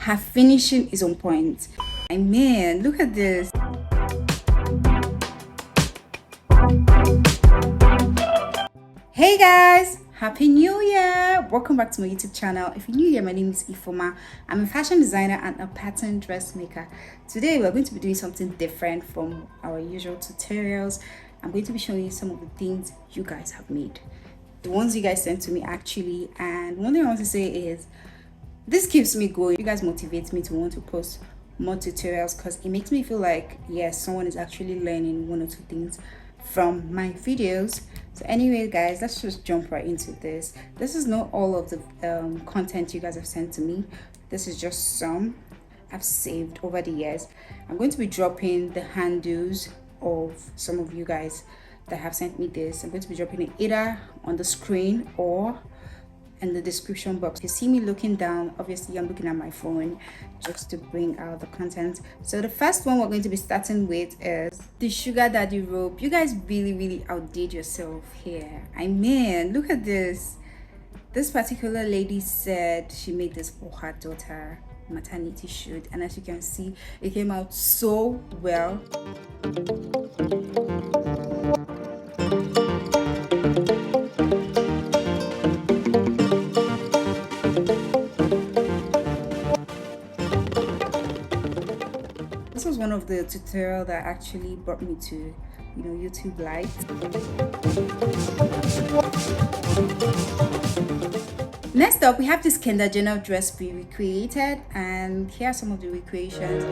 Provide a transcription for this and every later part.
her finishing is on point. I mean, look at this. Hey guys, happy new year. Welcome back to my YouTube channel. If you're new here, my name is Ifoma. I'm a fashion designer and a pattern dressmaker. Today we're going to be doing something different from our usual tutorials. I'm going to be showing you some of the things you guys have made, the ones you guys sent to me actually. And one thing I want to say is this keeps me going. You guys motivate me to want to post more tutorials because it makes me feel like yes, someone is actually learning one or two things from my videos. So anyway guys, let's just jump right into this. This is not all of the content you guys have sent to me. This is just some I've saved over the years. I'm going to be dropping the handles of some of you guys that have sent me this. I'm going to be dropping it either on the screen or in the description box. You see me looking down, obviously I'm looking at my phone just to bring out the content. So the first one we're going to be starting with is the sugar daddy robe. You guys really outdid yourself here. I mean, look at this. This particular lady said she made this for her daughter maternity shoot, and as you can see, it came out so well. This was one of the tutorials that actually brought me to, YouTube Lite. Next up, we have this Kendall dress we recreated, and here are some of the recreations.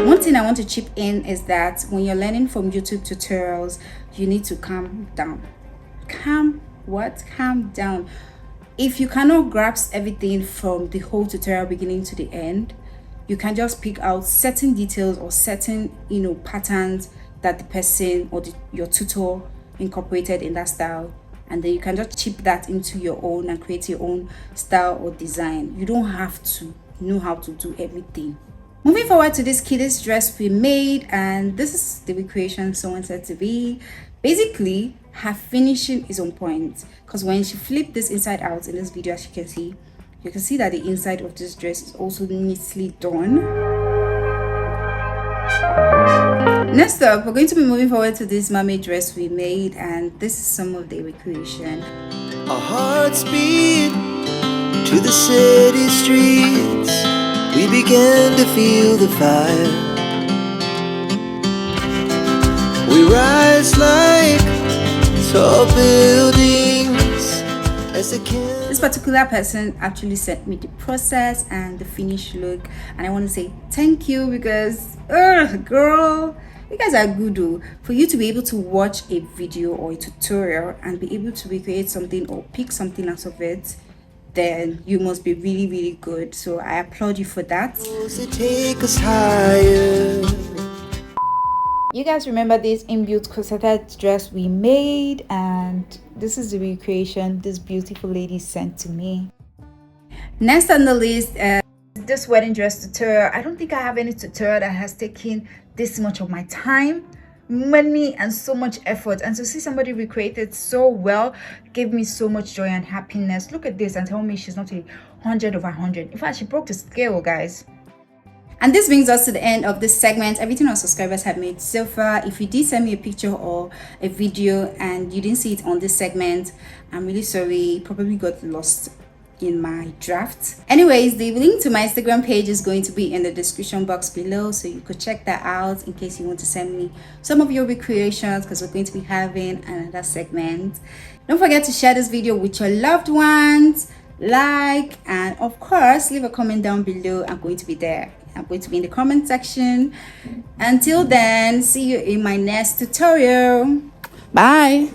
One thing I want to chip in is that when you're learning from YouTube tutorials, you need to calm down. Calm down. If you cannot grasp everything from the whole tutorial beginning to the end, you can just pick out certain details or certain patterns that the person or your tutor incorporated in that style, and then you can just chip that into your own and create your own style or design. You don't have to know how to do everything. Moving forward to this kiddies dress we made, and this is the recreation someone said to be. Basically, her finishing is on point because when she flipped this inside out in this video, as you can see that the inside of this dress is also neatly done. Next up, we're going to be moving forward to this mermaid dress we made, and this is some of the recreation. Our hearts beat to the city streets. We began to feel the fire. We rise like tall buildings as the This particular person actually sent me the process and the finished look, and I want to say thank you because girl, you guys are good though. For you to be able to watch a video or a tutorial and be able to recreate something or pick something out of it, then you must be really good. So I applaud you for that. Take us higher. You guys remember this inbuilt corseted dress we made, and this is the recreation this beautiful lady sent to me. Next on the list, this wedding dress tutorial. I don't think I have any tutorial that has taken this much of my time, money, and so much effort, and to see somebody recreate it so well gave me so much joy and happiness. Look at this and tell me she's not 100 over 100. In fact, she broke the scale, guys. And this brings us to the end of this segment. Everything our subscribers have made so far. If you did send me a picture or a video and you didn't see it on this segment, I'm really sorry. It probably got lost in my draft. Anyways, the link to my Instagram page is going to be in the description box below, so you could check that out in case you want to send me some of your recreations, because we're going to be having another segment. Don't forget to share this video with your loved ones, like, and of course leave a comment down below. I'm going to be there. I'm going to be in the comment section. Until then, see you in my next tutorial. Bye.